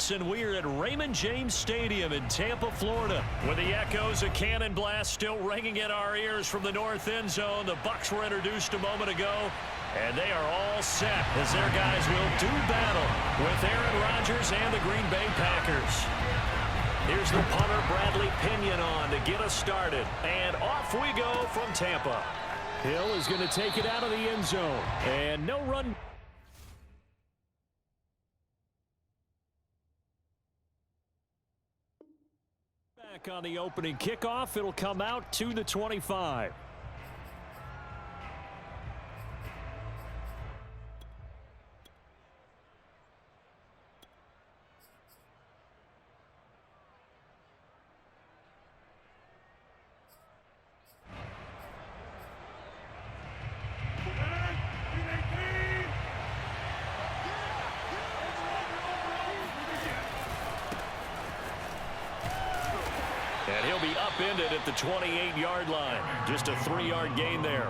Saints, and we're at Raymond James Stadium in Tampa, Florida. With the echoes of cannon blast still ringing in our ears from the north end zone, the Bucs were introduced a moment ago, and they are all set as their guys will do battle with Aaron Rodgers and the Green Bay Packers. Here's the punter, Bradley Pinion, on to get us started, and off we go from Tampa. Hill is going to take it out of the end zone, and no run. Back on the opening kickoff, it'll come out to the 25. And he'll be upended at the 28-yard line. Just a 3-yard gain there.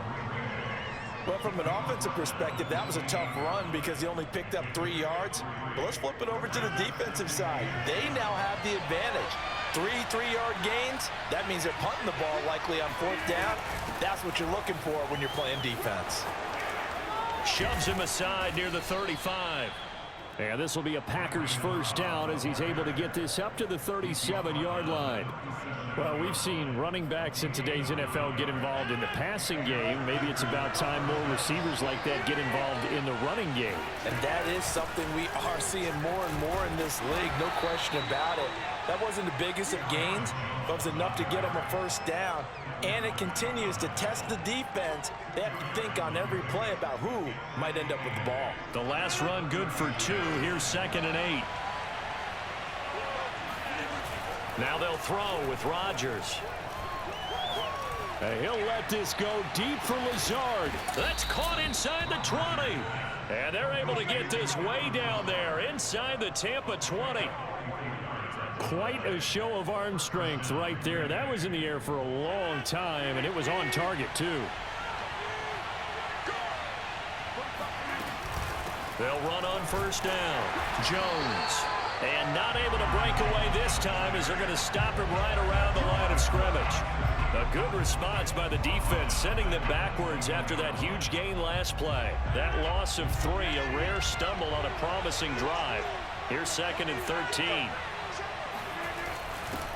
Well, from an offensive perspective, that was a tough run because he only picked up 3 yards. But let's flip it over to the defensive side. They now have the advantage. 3-3-yard gains, that means they're punting the ball likely on 4th down. That's what you're looking for when you're playing defense. Shoves him aside near the 35. And this will be a Packers first down as he's able to get this up to the 37-yard line. Well, we've seen running backs in today's NFL get involved in the passing game. Maybe it's about time more receivers like that get involved in the running game. And that is something we are seeing more and more in this league, no question about it. That wasn't the biggest of gains, but it was enough to get them a first down. And it continues to test the defense. They have to think on every play about who might end up with the ball. The last run good for 2. Here's 2nd and 8. Now they'll throw with Rodgers. He'll let this go deep for Lazard. That's caught inside the 20. And they're able to get this way down there inside the Tampa 20. Quite a show of arm strength right there. That was in the air for a long time, and it was on target, too. They'll run on first down. Jones. And not able to break away this time as they're going to stop him right around the line of scrimmage. A good response by the defense, sending them backwards after that huge gain last play. That loss of 3, a rare stumble on a promising drive. Here's 2nd and 13.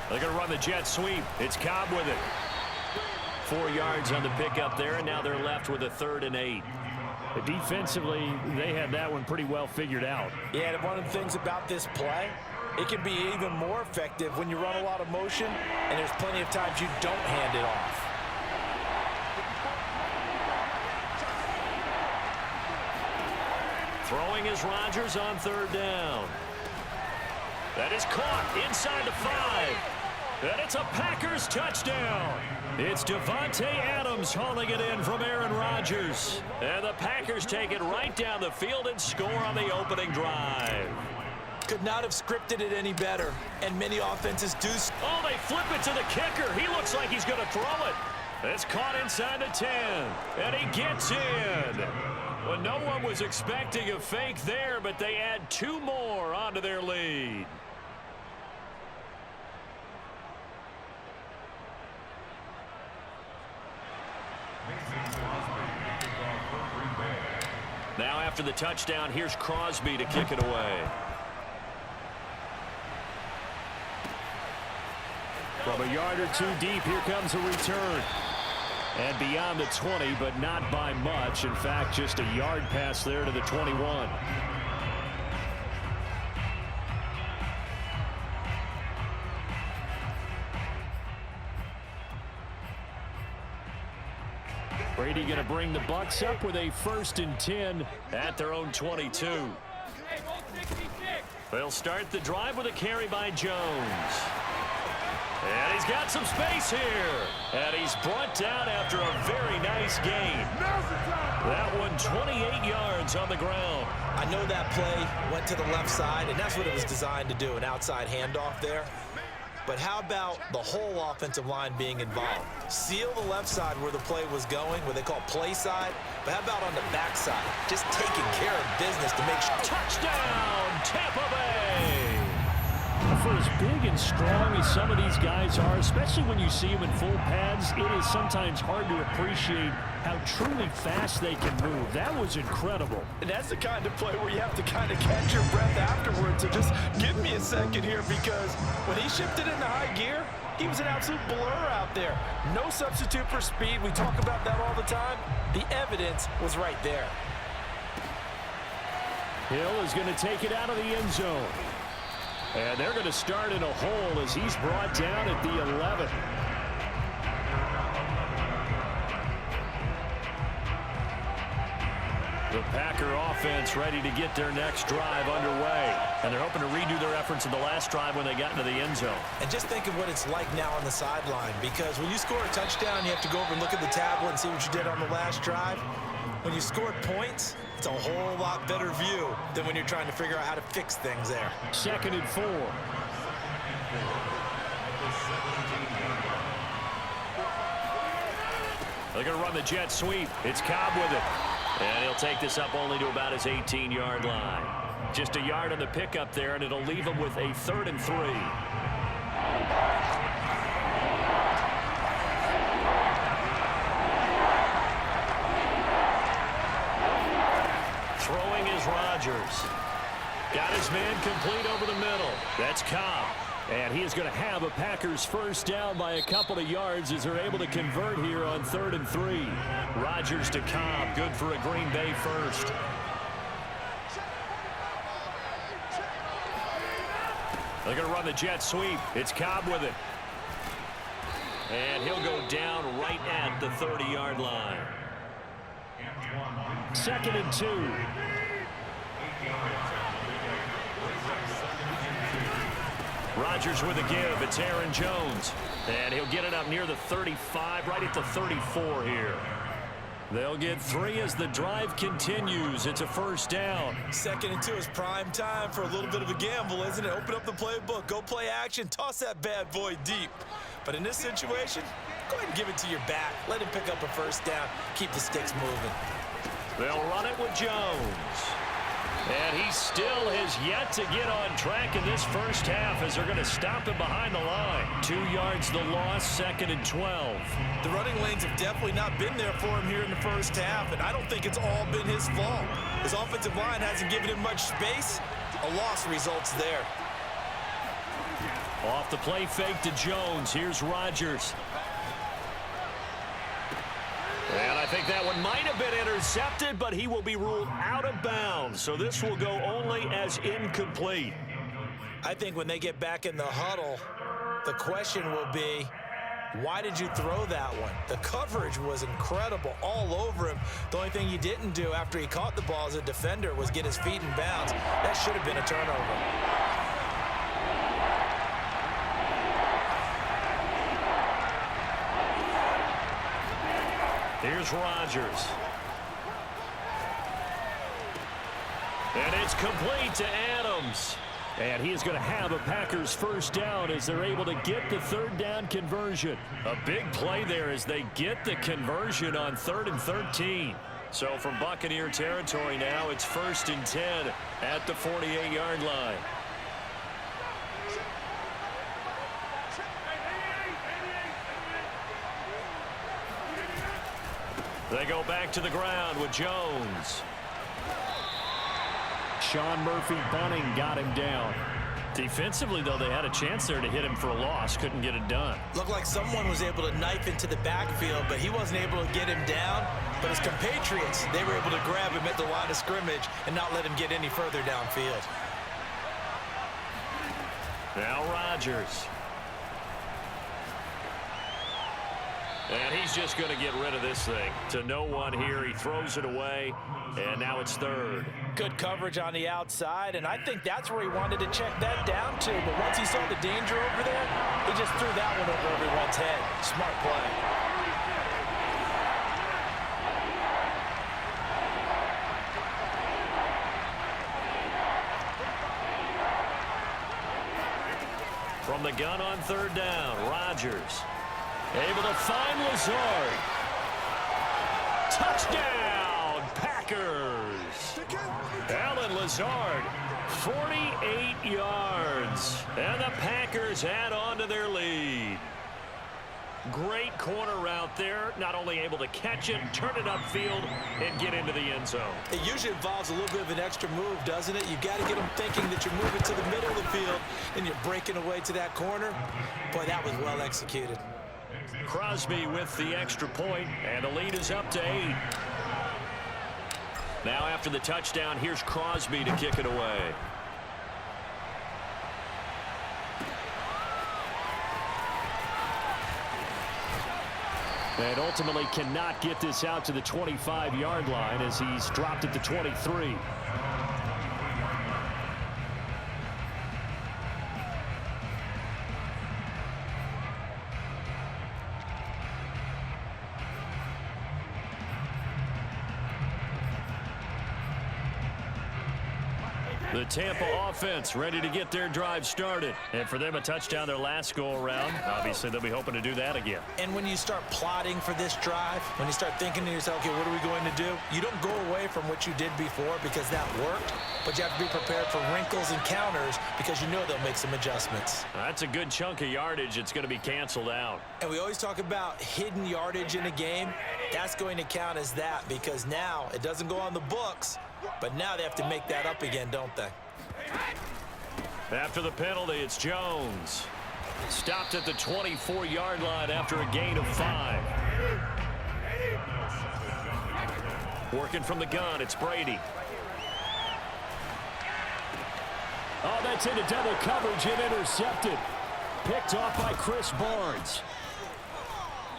They're going to run the jet sweep. It's Cobb with it. 4 yards on the pickup there, and now they're left with a 3rd and 8. Defensively, they had that one pretty well figured out. Yeah, and one of the things about this play, it can be even more effective when you run a lot of motion, and there's plenty of times you don't hand it off. Throwing is Rodgers on 3rd down. That is caught inside the 5. And it's a Packers touchdown. It's Devontae Adams hauling it in from Aaron Rodgers. And the Packers take it right down the field and score on the opening drive. Could not have scripted it any better. And many offenses do. Oh, they flip it to the kicker. He looks like he's going to throw it. It's caught inside the 10. And he gets in. Well, no one was expecting a fake there, but they add 2 more onto their lead. Now after the touchdown, here's Crosby to kick it away. From a yard or 2 deep, here comes a return. And beyond the 20, but not by much. In fact, just a yard pass there to the 21. Brady going to bring the Bucs up with a 1st and 10 at their own 22. They'll start the drive with a carry by Jones. And he's got some space here. And he's brought down after a very nice gain. That one 28 yards on the ground. I know that play went to the left side, and that's what it was designed to do, an outside handoff there. But how about the whole offensive line being involved? Seal the left side where the play was going, what they call play side. But how about on the back side? Just taking care of business to make sure. Touchdown, Tampa Bay! for as big and strong as some of these guys are, especially when you see them in full pads, it is sometimes hard to appreciate how truly fast they can move. That was incredible. And that's the kind of play where you have to kind of catch your breath afterwards. So just give me a second here, because when he shifted into high gear, he was an absolute blur out there. No substitute for speed. We talk about that all the time. The evidence was right there. Hill is going to take it out of the end zone. And they're going to start in a hole as he's brought down at the 11. The Packer offense ready to get their next drive underway. And they're hoping to redo their efforts in the last drive when they got into the end zone. And just think of what it's like now on the sideline, because when you score a touchdown, you have to go over and look at the tablet and see what you did on the last drive. When you scored points, it's a whole lot better view than when you're trying to figure out how to fix things there. 2nd and 4. They're going to run the jet sweep. It's Cobb with it. And he'll take this up only to about his 18-yard line. Just a yard on the pickup there, and it'll leave him with a 3rd and 3. Throwing is Rodgers. Got his man complete over the middle. That's Cobb. And he is going to have a Packers first down by a couple of yards as they're able to convert here on 3rd and 3. Rodgers to Cobb. Good for a Green Bay first. They're going to run the jet sweep. It's Cobb with it. And he'll go down right at the 30-yard line. 2nd and 2. Rodgers with a give. It's Aaron Jones. And he'll get it up near the 35, right at the 34 here. They'll get 3 as the drive continues. It's a first down. 2nd and 2 is prime time for a little bit of a gamble, isn't it? Open up the playbook. Go play action. Toss that bad boy deep. But in this situation, go ahead and give it to your back. Let him pick up a first down. Keep the sticks moving. They'll run it with Jones. And he still has yet to get on track in this first half as they're going to stop him behind the line. 2 yards the loss, 2nd and 12. The running lanes have definitely not been there for him here in the first half, and I don't think it's all been his fault. His offensive line hasn't given him much space. A loss results there. Off the play fake to Jones. Here's Rodgers. And I think that one might have been intercepted, but he will be ruled out of bounds. So this will go only as incomplete. I think when they get back in the huddle, the question will be, why did you throw that one? The coverage was incredible all over him. The only thing he didn't do after he caught the ball as a defender was get his feet in bounds. That should have been a turnover. Here's Rodgers. And it's complete to Adams. And he is going to have a Packers first down as they're able to get the 3rd down conversion. A big play there as they get the conversion on 3rd and 13. So from Buccaneer territory now, it's 1st and 10 at the 48-yard line. They go back to the ground with Jones. Sean Murphy Bunting got him down. Defensively, though, they had a chance there to hit him for a loss. Couldn't get it done. Looked like someone was able to knife into the backfield, but he wasn't able to get him down. But his compatriots, they were able to grab him at the line of scrimmage and not let him get any further downfield. Now Rodgers. And he's just going to get rid of this thing. To no one here. He throws it away, and now it's 3rd. Good coverage on the outside, and I think that's where he wanted to check that down to. But once he saw the danger over there, he just threw that one over everyone's head. Smart play. From the gun on 3rd down, Rodgers. Able to find Lazard. Touchdown, Packers. Alan Lazard, 48 yards. And the Packers add on to their lead. Great corner route there. Not only able to catch it, turn it upfield, and get into the end zone. It usually involves a little bit of an extra move, doesn't it? You've got to get them thinking that you're moving to the middle of the field and you're breaking away to that corner. Boy, that was well executed. Crosby with the extra point, and the lead is up to 8. Now after the touchdown, here's Crosby to kick it away. And ultimately cannot get this out to the 25-yard line as he's dropped at the 23. The Tampa offense ready to get their drive started. And for them, a touchdown their last go-around. Obviously, they'll be hoping to do that again. And when you start plotting for this drive, when you start thinking to yourself, okay, what are we going to do? You don't go away from what you did before because that worked, but you have to be prepared for wrinkles and counters because you know they'll make some adjustments. That's a good chunk of yardage. It's going to be canceled out. And we always talk about hidden yardage in a game. That's going to count as that because now it doesn't go on the books, but now they have to make that up again, don't they? After the penalty, it's Jones. Stopped at the 24-yard line after a gain of 5. Working from the gun, it's Brady. Oh, that's into double coverage and intercepted. Picked off by Chris Barnes.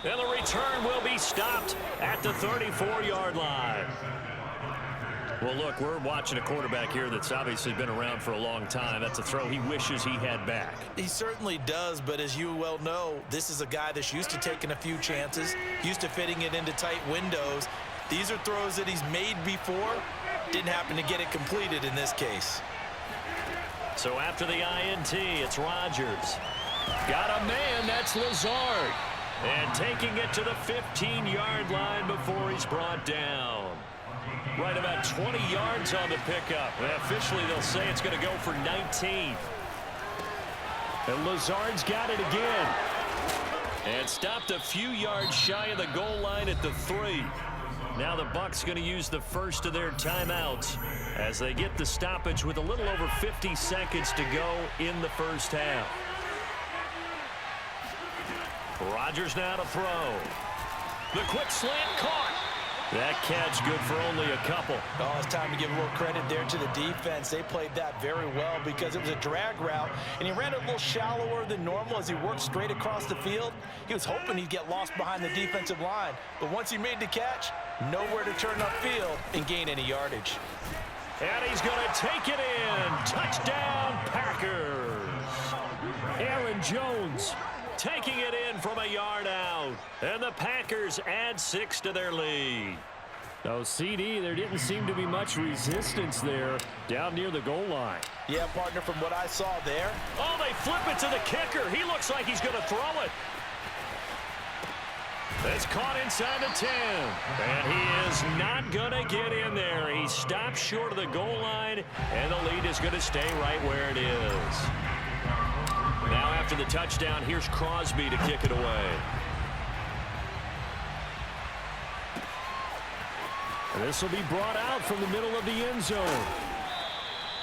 And the return will be stopped at the 34-yard line. Well, look, we're watching a quarterback here that's obviously been around for a long time. That's a throw he wishes he had back. He certainly does, but as you well know, this is a guy that's used to taking a few chances, used to fitting it into tight windows. These are throws that he's made before. Didn't happen to get it completed in this case. So after the INT, it's Rodgers. Got a man, that's Lazard. And taking it to the 15-yard line before he's brought down. Right about 20 yards on the pickup. Well, officially, they'll say it's going to go for 19. And Lazard's got it again. And stopped a few yards shy of the goal line at the 3. Now the Bucs going to use the first of their timeouts as they get the stoppage with a little over 50 seconds to go in the first half. Rodgers now to throw. The quick slant caught. That catch good for only a couple. Oh, it's time to give a little credit there to the defense. They played that very well because it was a drag route, and he ran it a little shallower than normal as he worked straight across the field. He was hoping he'd get lost behind the defensive line, but once he made the catch, nowhere to turn upfield and gain any yardage. And he's going to take it in. Touchdown, Packers. Aaron Jones taking it in from a yard out. And the Packers add 6 to their lead. Oh, CD, there didn't seem to be much resistance there down near the goal line. Yeah, partner, from what I saw there. Oh, they flip it to the kicker. He looks like he's going to throw it. It's caught inside the 10. And he is not going to get in there. He stopped short of the goal line, and the lead is going to stay right where it is. Now after the touchdown, here's Crosby to kick it away. This will be brought out from the middle of the end zone.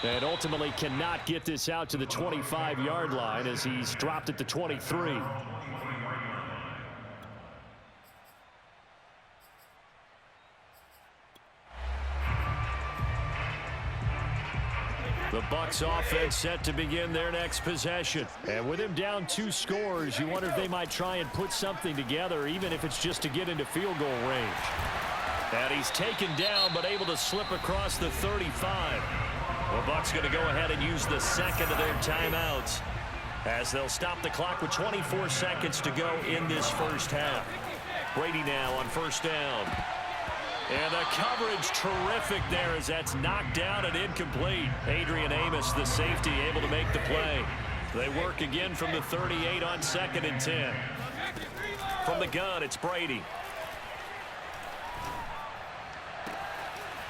And ultimately cannot get this out to the 25-yard line as he's dropped at the 23. The Bucs offense set to begin their next possession. And with him down 2 scores, you wonder if they might try and put something together, even if it's just to get into field goal range. And he's taken down, but able to slip across the 35. The Bucs going to go ahead and use the second of their timeouts as they'll stop the clock with 24 seconds to go in this first half. Brady now on first down. And the coverage terrific there as that's knocked down and incomplete. Adrian Amos, the safety, able to make the play. They work again from the 38 on 2nd and 10. From the gun, it's Brady.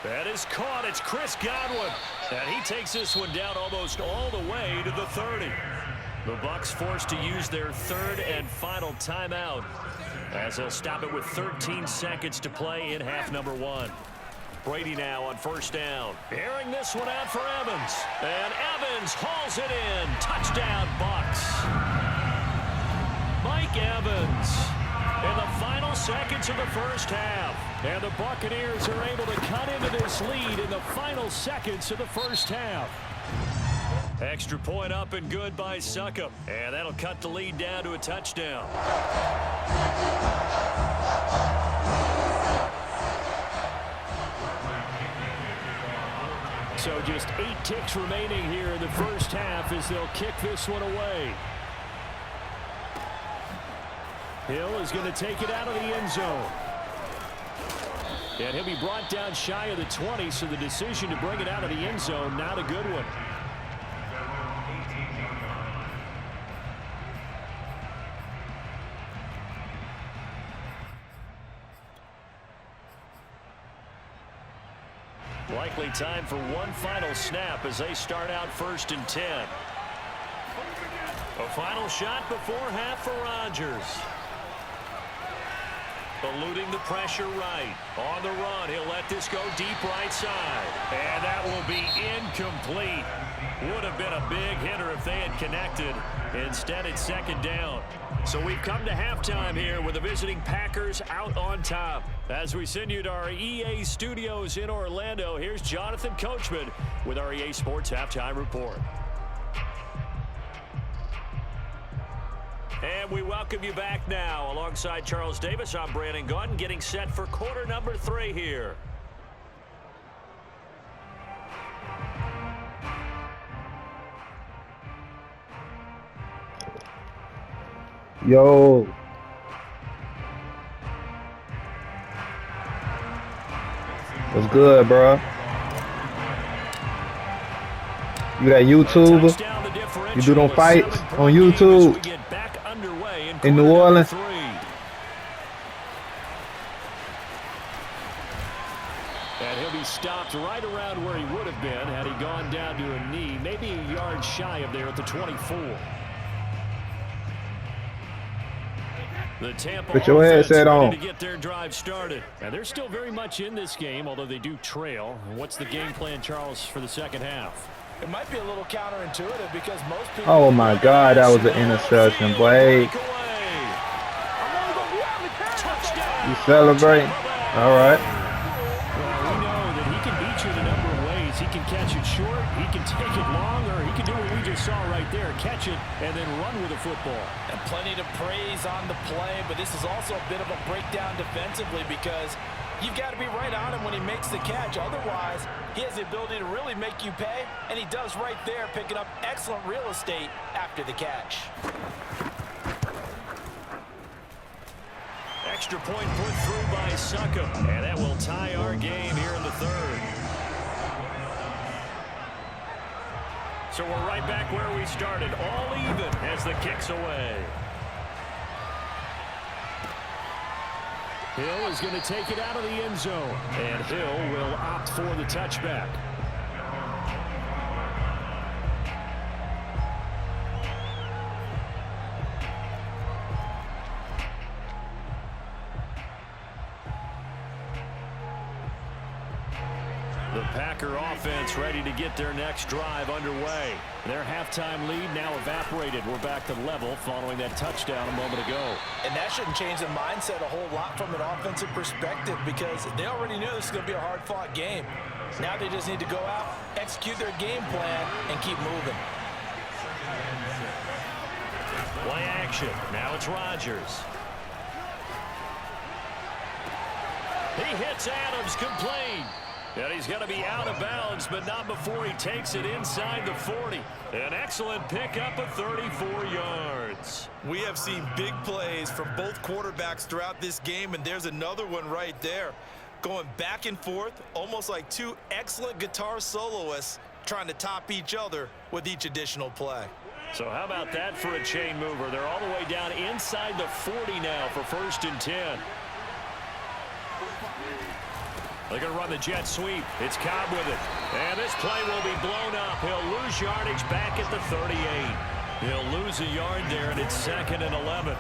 That is caught. It's Chris Godwin. And he takes this one down almost all the way to the 30. The Bucs forced to use their third and final timeout as they'll stop it with 13 seconds to play in half number 1. Brady now on first down. Airing this one out for Evans. And Evans hauls it in. Touchdown, Bucs. Mike Evans in the final seconds of the first half. And the Buccaneers are able to cut into this lead in the final seconds of the first half. Extra point up and good by Succop. And that'll cut the lead down to a touchdown. So just 8 ticks remaining here in the first half as they'll kick this one away. Hill is going to take it out of the end zone. And he'll be brought down shy of the 20, so the decision to bring it out of the end zone, not a good one. Likely time for one final snap as they start out 1st and 10. A final shot before half for Rodgers. Eluding the pressure right. On the run, he'll let this go deep right side. And that will be incomplete. Would have been a big hitter if they had connected. Instead, it's 2nd down. So we've come to halftime here with the visiting Packers out on top. As we send you to our EA studios in Orlando, here's Jonathan Coachman with our EA Sports Halftime Report. And we welcome you back now. Alongside Charles Davis, I'm Brandon Gunn, getting set for quarter number 3 here. Yo. What's good, bro? You got YouTube? You do them fights on YouTube in New Orleans? And he'll be stopped right around where he would have been had he gone down to a knee, maybe a yard shy of there at the 24. The Tampa Put your headset on. to get their drive started. And they're still very much in this game, although they do trail. What's the game plan, Charles, for the second half? It might be a little counterintuitive because most people... Oh, my God. That was an interception, boy. You celebrate? All right. Well, we know that he can beat you in a number of ways. He can catch it short, he can take it long, or he can do what we just saw right there, catch it and then run with the football. And plenty to praise on the play, but this is also a bit of a breakdown defensively because you've got to be right on him when he makes the catch. Otherwise, he has the ability to really make you pay, and he does right there, picking up excellent real estate after the catch. Extra point put through by Succop, and that will tie our game here in the 3rd. So we're right back where we started, all even as the kick's away. Hill is going to take it out of the end zone, and Hill will opt for the touchback. The Packer offense ready to get their next drive underway. Their halftime lead now evaporated. We're back to level following that touchdown a moment ago. And that shouldn't change the mindset a whole lot from an offensive perspective because they already knew this was going to be a hard-fought game. Now they just need to go out, execute their game plan, and keep moving. Play action. Now it's Rodgers. He hits Adams complete. And he's going to be out of bounds, but not before he takes it inside the 40. An excellent pickup of 34 yards. We have seen big plays from both quarterbacks throughout this game, and there's another one right there. Going back and forth, almost like two excellent guitar soloists trying to top each other with each additional play. So how about that for a chain mover? They're all the way down inside the 40 now for 1st and 10. They're going to run the jet sweep. It's Cobb with it. And this play will be blown up. He'll lose yardage back at the 38. He'll lose a yard there, and it's 2nd and 11.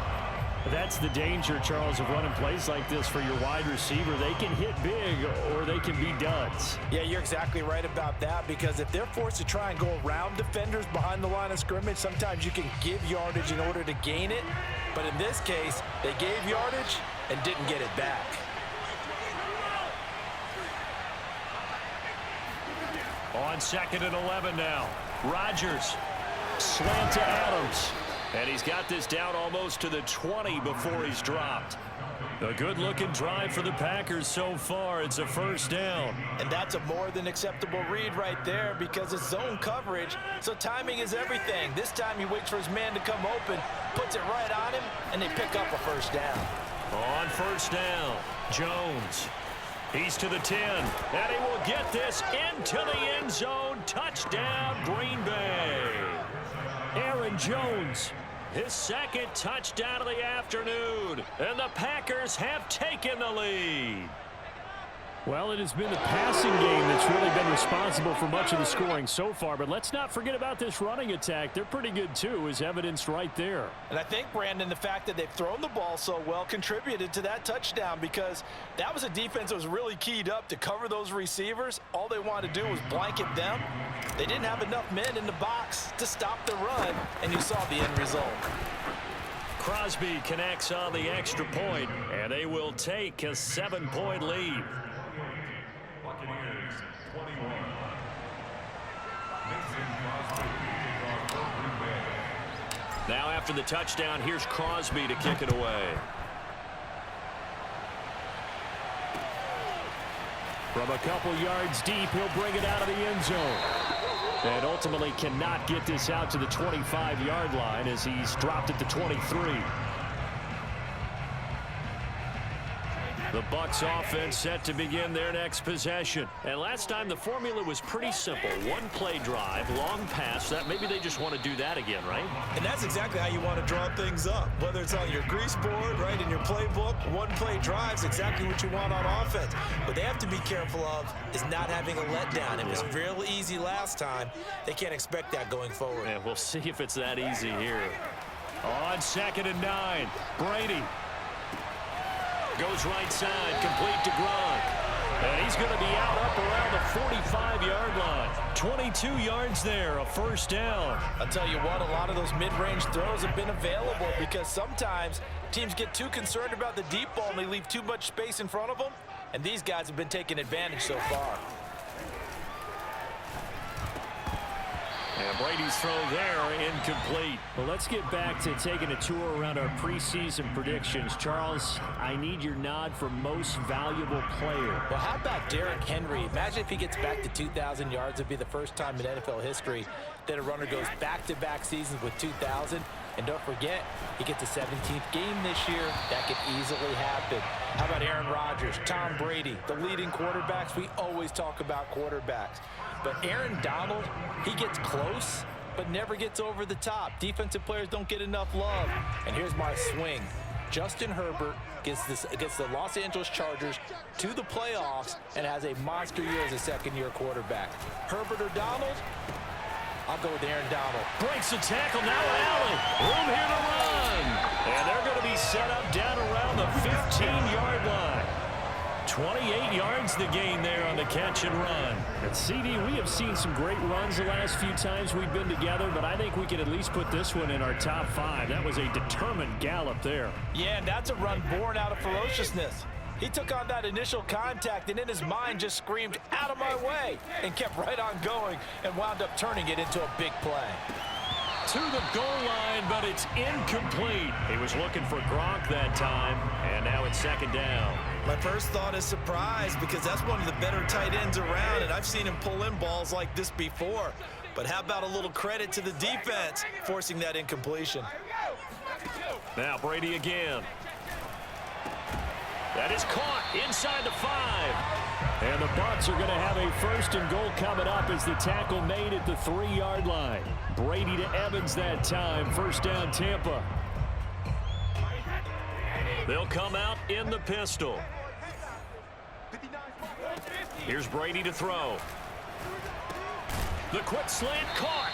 That's the danger, Charles, of running plays like this for your wide receiver. They can hit big or they can be duds. Yeah, you're exactly right about that, because if they're forced to try and go around defenders behind the line of scrimmage, sometimes you can give yardage in order to gain it. But in this case, they gave yardage and didn't get it back. On 2nd and 11 now. Rodgers. Slant to Adams. And he's got this down almost to the 20 before he's dropped. A good-looking drive for the Packers so far. It's a 1st down. And that's a more than acceptable read right there, because it's zone coverage, so timing is everything. This time he waits for his man to come open, puts it right on him, and they pick up a 1st down. On 1st down, Jones. He's to the 10, and he will get this into the end zone. Touchdown, Green Bay. Aaron Jones, his 2nd touchdown of the afternoon, and the Packers have taken the lead. Well, it has been the passing game that's really been responsible for much of the scoring so far, but let's not forget about this running attack. They're pretty good, too, as evidenced right there. And I think, Brandon, the fact that they've thrown the ball so well contributed to that touchdown, because that was a defense that was really keyed up to cover those receivers. All they wanted to do was blanket them. They didn't have enough men in the box to stop the run, and you saw the end result. Crosby connects on the extra point, and they will take a 7-point lead. Buccaneers 21. Now after the touchdown, here's Crosby to kick it away. From a couple yards deep, he'll bring it out of the end zone. And ultimately cannot get this out to the 25-yard line as he's dropped at the 23. The Bucs offense set to begin their next possession. And last time the formula was pretty simple. One-play drive, long pass. That maybe they just want to do that again, right? And that's exactly how you want to draw things up. Whether it's on your grease board, right, in your playbook, one-play drive's exactly what you want on offense. What they have to be careful of is not having a letdown. It was real easy last time. They can't expect that going forward. And we'll see if it's that easy here. On 2nd and 9, Brady. Goes right side, complete to Gronk. And he's going to be out up around the 45-yard line. 22 yards there, a 1st down. I'll tell you what, a lot of those mid-range throws have been available, because sometimes teams get too concerned about the deep ball and they leave too much space in front of them. And these guys have been taking advantage so far. And Brady's throw there, incomplete. Well, let's get back to taking a tour around our preseason predictions. Charles, I need your nod for most valuable player. Well, how about Derrick Henry? Imagine if he gets back to 2,000 yards. It'd be the first time in NFL history that a runner goes back-to-back seasons with 2,000. And don't forget, he gets a 17th game this year. That could easily happen. How about Aaron Rodgers, Tom Brady, the leading quarterbacks? We always talk about quarterbacks. But Aaron Donald, he gets close, but never gets over the top. Defensive players don't get enough love. And here's my swing. Justin Herbert gets the Los Angeles Chargers to the playoffs and has a monster year as a second-year quarterback. Herbert or Donald? I'll go with Aaron Donald. Breaks the tackle, now Allen. Room here to run. And they're going to be set up down around the 15-yard line. 28 yards the gain there on the catch and run. And CD, we have seen some great runs the last few times we've been together, but I think we can at least put this one in our top 5. That was a determined gallop there. Yeah, and that's a run born out of ferociousness. He took on that initial contact and in his mind just screamed, "Out of my way," and kept right on going and wound up turning it into a big play. To the goal line, but it's incomplete. He was looking for Gronk that time, and now it's 2nd down. My first thought is surprise, because that's one of the better tight ends around, and I've seen him pull in balls like this before. But how about a little credit to the defense forcing that incompletion? Now Brady again. That is caught inside the 5. And the Bucs are going to have a 1st and goal coming up as the tackle made at the 3-yard line. Brady to Evans that time. 1st down, Tampa. They'll come out in the pistol. Here's Brady to throw. The quick slant caught.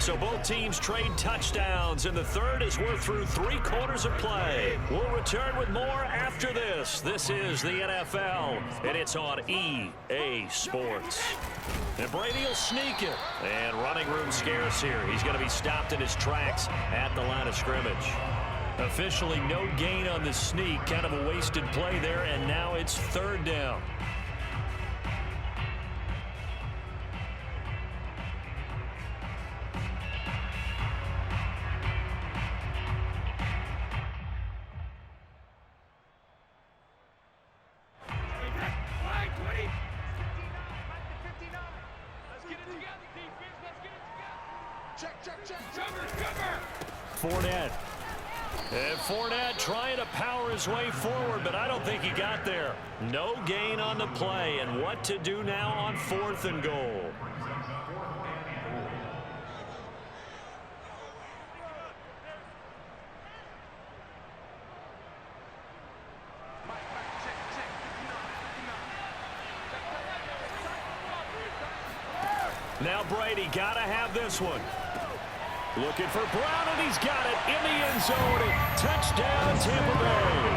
So both teams trade touchdowns, and the third as we're through 3 quarters of play. We'll return with more after this. This is the NFL, and it's on EA Sports. And Brady will sneak it. And running room scarce here. He's going to be stopped in his tracks at the line of scrimmage. Officially no gain on the sneak. Kind of a wasted play there, and now it's 3rd down. Fournette. And Fournette trying to power his way forward, but I don't think he got there. No gain on the play, and what to do now on 4th and goal. Now Brady got to have this one. Looking for Brown, and he's got it in the end zone. Touchdown, Tampa Bay.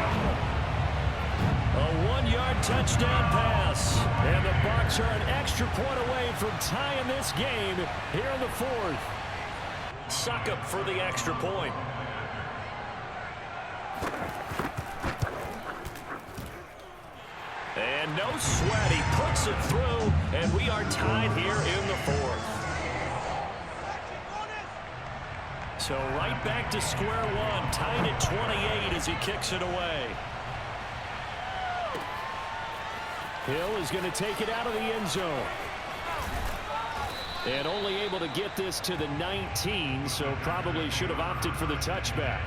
A 1-yard touchdown pass. And the Bucs are an extra point away from tying this game here in the 4th. Suckup for the extra point. And no sweat. He puts it through, and we are tied here in the 4th. So right back to square one, tied at 28 as he kicks it away. Hill is going to take it out of the end zone. And only able to get this to the 19, so probably should have opted for the touchback.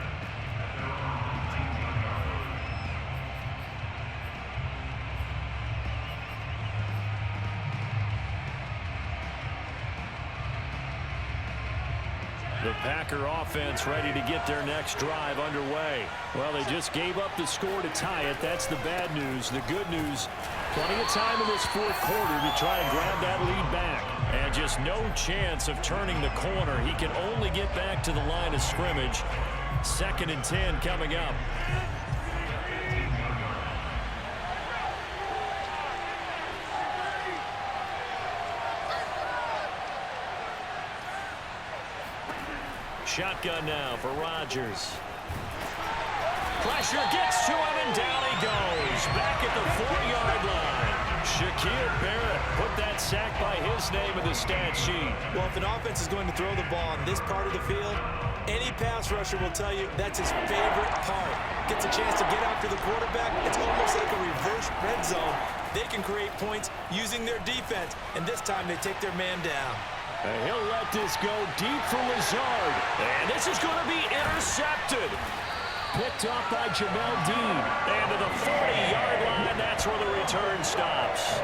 The Packer offense ready to get their next drive underway. Well, they just gave up the score to tie it. That's the bad news. The good news, plenty of time in this 4th quarter to try and grab that lead back. And just no chance of turning the corner. He can only get back to the line of scrimmage. 2nd and 10 coming up. Shotgun now for Rodgers. Pressure gets to him, and down he goes. Back at the 4-yard line. Shaquille Barrett put that sack by his name in the stat sheet. Well, if an offense is going to throw the ball on this part of the field, any pass rusher will tell you that's his favorite part. Gets a chance to get after the quarterback. It's almost like a reverse red zone. They can create points using their defense, and this time they take their man down. And he'll let this go deep for Lazard. And this is going to be intercepted. Picked off by Jamel Dean. And to the 40-yard line, that's where the return stops.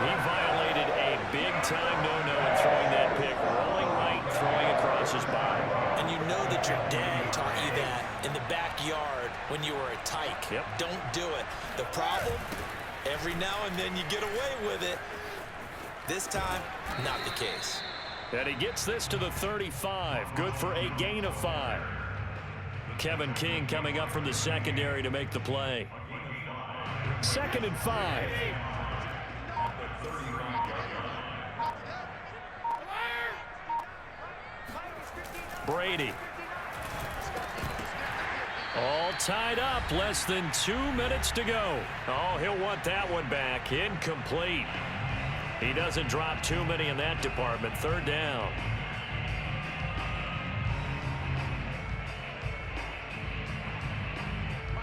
He violated a big-time no-no in throwing that pick. Rolling right, throwing across his body. And you know that your dad taught you that in the backyard when you were a tyke. Yep. Don't do it. The problem, every now and then you get away with it. This time, not the case. And he gets this to the 35. Good for a gain of 5. Kevin King coming up from the secondary to make the play. 2nd and 5. Brady. All tied up. Less than 2 minutes to go. Oh, he'll want that one back. Incomplete. He doesn't drop too many in that department. 3rd down.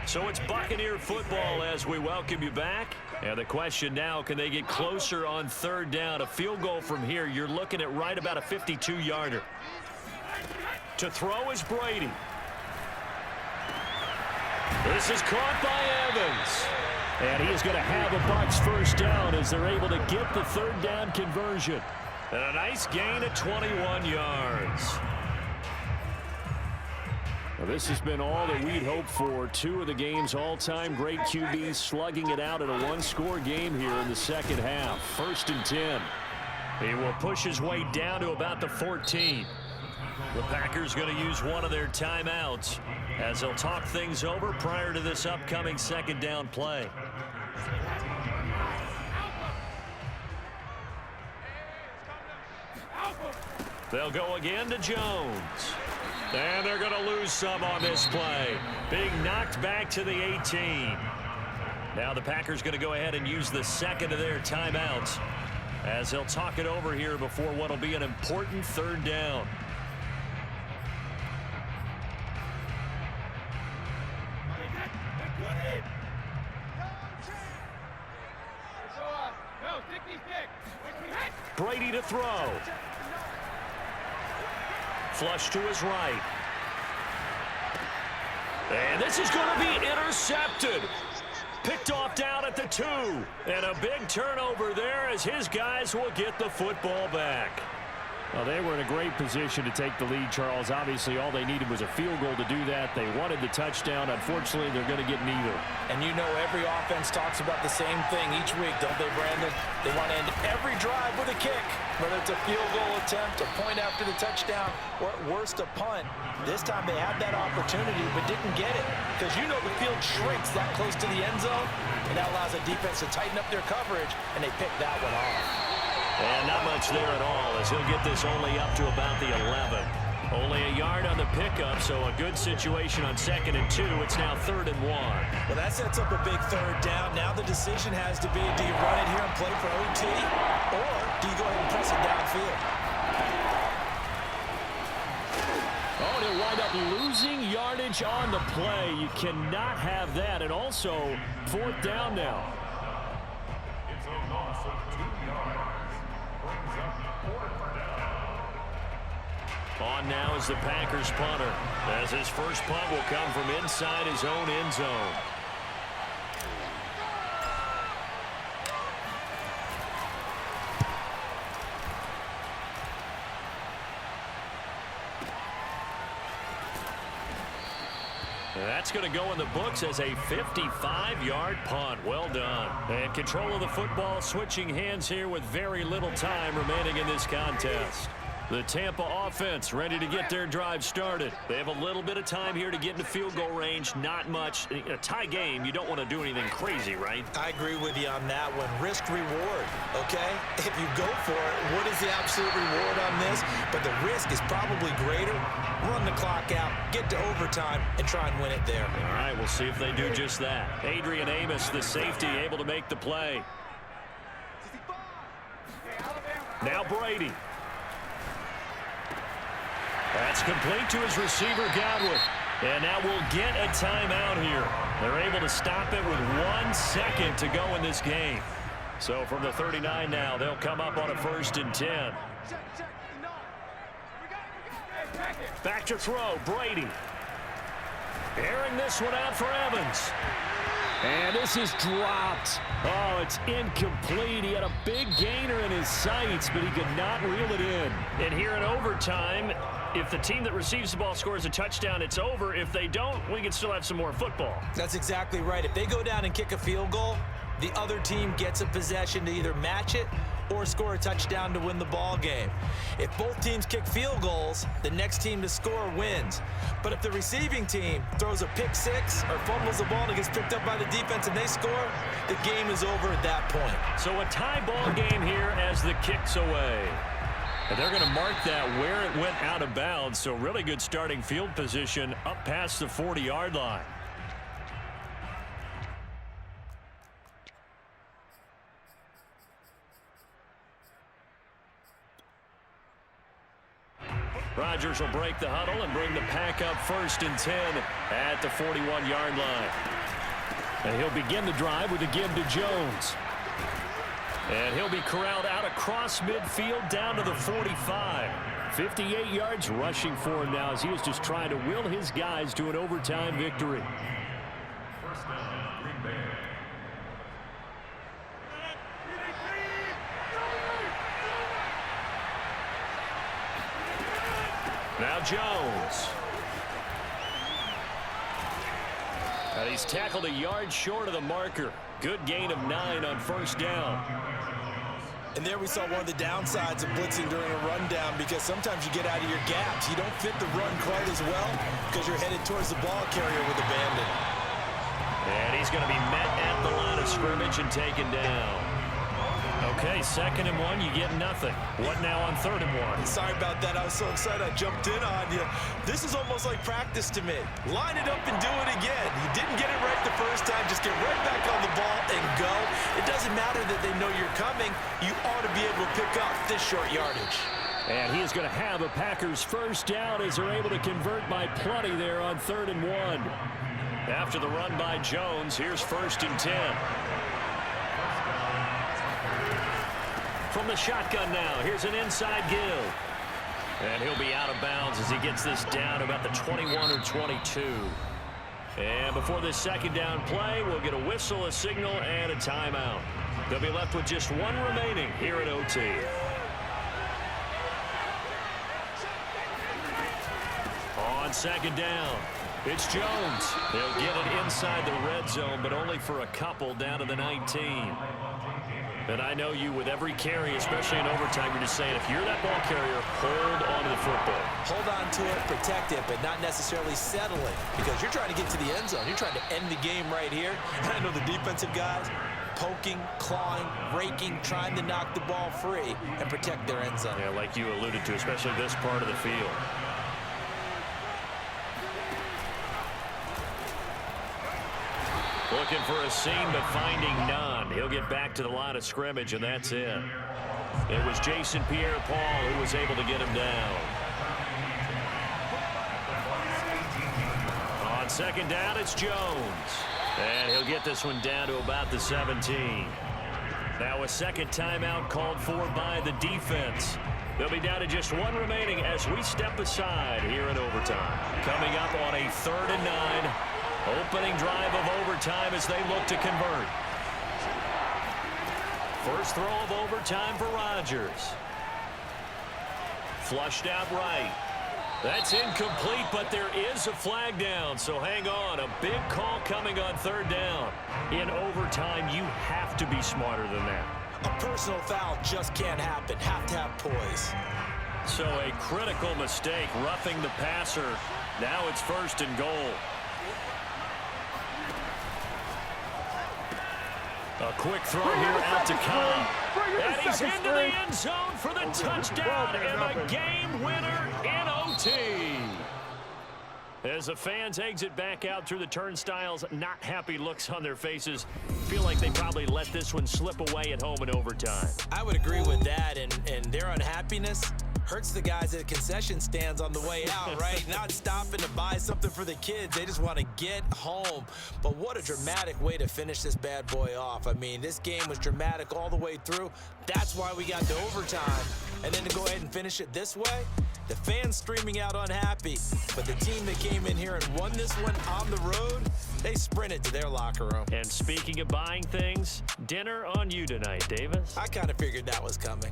So it's Buccaneer football as we welcome you back. And the question now, can they get closer on 3rd down? A field goal from here, you're looking at right about a 52-yarder. To throw is Brady. This is caught by Evans. And he is going to have a Bucs 1st down as they're able to get the 3rd down conversion. And a nice gain of 21 yards. Well, this has been all that we'd hoped for. Two of the game's all-time great QBs slugging it out in a one-score game here in the second half. 1st and 10. He will push his way down to about the 14. The Packers going to use one of their timeouts as they'll talk things over prior to this upcoming second down play. They'll go again to Jones. And they're going to lose some on this play. Being knocked back to the 18. Now the Packers going to go ahead and use the second of their timeouts as they'll talk it over here before what will be an important 3rd down. Brady to throw. Flush to his right. And this is going to be intercepted. Picked off down at the 2. And a big turnover there as his guys will get the football back. Well, they were in a great position to take the lead, Charles. Obviously, all they needed was a field goal to do that. They wanted the touchdown. Unfortunately, they're going to get neither. And you know every offense talks about the same thing each week, don't they, Brandon? They want to end every drive with a kick, whether it's a field goal attempt, a point after the touchdown, or at worst a punt. This time they had that opportunity but didn't get it because you know the field shrinks that close to the end zone, and that allows the defense to tighten up their coverage, and they picked that one off. And not much there at all as he'll get this only up to about the 11. Only a yard on the pickup, so a good situation on 2nd and 2. It's now 3rd and 1. Well, that sets up a big 3rd down. Now the decision has to be, do you run it here and play for OT, or do you go ahead and press it downfield? Oh, they'll wind up losing yardage on the play. You cannot have that. And also, 4th down now. On now is the Packers punter, as his first punt will come from inside his own end zone. That's going to go in the books as a 55-yard punt. Well done. And control of the football switching hands here with very little time remaining in this contest. The Tampa offense ready to get their drive started. They have a little bit of time here to get into field goal range. Not much. In a tie game, you don't want to do anything crazy, right? I agree with you on that one. Risk reward, okay? If you go for it, what is the absolute reward on this? But the risk is probably greater. Run the clock out, get to overtime, and try and win it there. All right, we'll see if they do just that. Adrian Amos, the safety, able to make the play. Now Brady. That's complete to his receiver, Godwin. And now we'll get a timeout here. They're able to stop it with 1 second to go in this game. So from the 39 now, they'll come up on a 1st and 10. Back to throw, Brady. Airing this one out for Evans. And this is dropped. Oh, it's incomplete. He had a big gainer in his sights, but he could not reel it in. And here in overtime, if the team that receives the ball scores a touchdown, it's over. If they don't, we can still have some more football. That's exactly right. If they go down and kick a field goal, the other team gets a possession to either match it or score a touchdown to win the ball game. If both teams kick field goals, the next team to score wins. But if the receiving team throws a pick six or fumbles the ball and it gets picked up by the defense and they score, the game is over at that point. So a tie ball game here as the kick's away. And they're going to mark that where it went out of bounds. So really good starting field position up past the 40-yard line. Rodgers will break the huddle and bring the pack up 1st and 10 at the 41-yard line. And he'll begin the drive with a give to Jones. And he'll be corralled out across midfield down to the 45. 58 yards rushing for him now as he is just trying to will his guys to an overtime victory. Now Jones. He's tackled a yard short of the marker. Good gain of 9 on first down. And there we saw one of the downsides of blitzing during a rundown, because sometimes you get out of your gaps. You don't fit the run quite as well because you're headed towards the ball carrier with abandon. And he's going to be met at the line of scrimmage and taken down. Okay, 2nd and 1, you get nothing. What now on 3rd and 1? Sorry about that. I was so excited I jumped in on you. This is almost like practice to me. Line it up and do it again. You didn't get it right the first time. Just get right back on the ball and go. It doesn't matter that they know you're coming. You ought to be able to pick up this short yardage. And he is going to have a Packers first down as they're able to convert by plenty there on 3rd and 1. After the run by Jones, here's 1st and 10. From the shotgun now, here's an inside give. And he'll be out of bounds as he gets this down about the 21 or 22. And before this 2nd down play, we'll get a whistle, a signal, and a timeout. They'll be left with just 1 remaining here at OT. On 2nd down, it's Jones. He'll get it inside the red zone, but only for a couple down to the 19. And I know you, with every carry, especially in overtime, you're just saying, if you're that ball carrier, hold on to the football. Hold on to it, protect it, but not necessarily settle it, because you're trying to get to the end zone. You're trying to end the game right here. And I know the defensive guys poking, clawing, raking, trying to knock the ball free and protect their end zone. Yeah, like you alluded to, especially this part of the field. Looking for a seam, but finding none. He'll get back to the line of scrimmage, and that's it. It was Jason Pierre-Paul who was able to get him down. On 2nd down, it's Jones. And he'll get this one down to about the 17. Now a 2nd timeout called for by the defense. They'll be down to just 1 remaining as we step aside here in overtime. Coming up on a 3rd and 9. Opening drive of overtime as they look to convert. First throw of overtime for Rodgers. Flushed out right. That's incomplete, but there is a flag down, so hang on. A big call coming on 3rd down. In overtime, you have to be smarter than that. A personal foul just can't happen. Have to have poise. So a critical mistake, roughing the passer. Now it's 1st and goal. A quick throw here out to Cobb. And he's into the end zone for the touchdown and a game winner in OT. As the fans exit back out through the turnstiles, not happy looks on their faces. Feel like they probably let this one slip away at home in overtime. I would agree with that, and their unhappiness hurts the guys at the concession stands on the way out, right? Not stopping to buy something for the kids. They just want to get home. But what a dramatic way to finish this bad boy off. I mean, this game was dramatic all the way through. That's why we got to overtime. And then to go ahead and finish it this way, the fans streaming out unhappy. But the team that came in here and won this one on the road, they sprinted to their locker room. And speaking of buying things, dinner on you tonight, Davis. I kind of figured that was coming.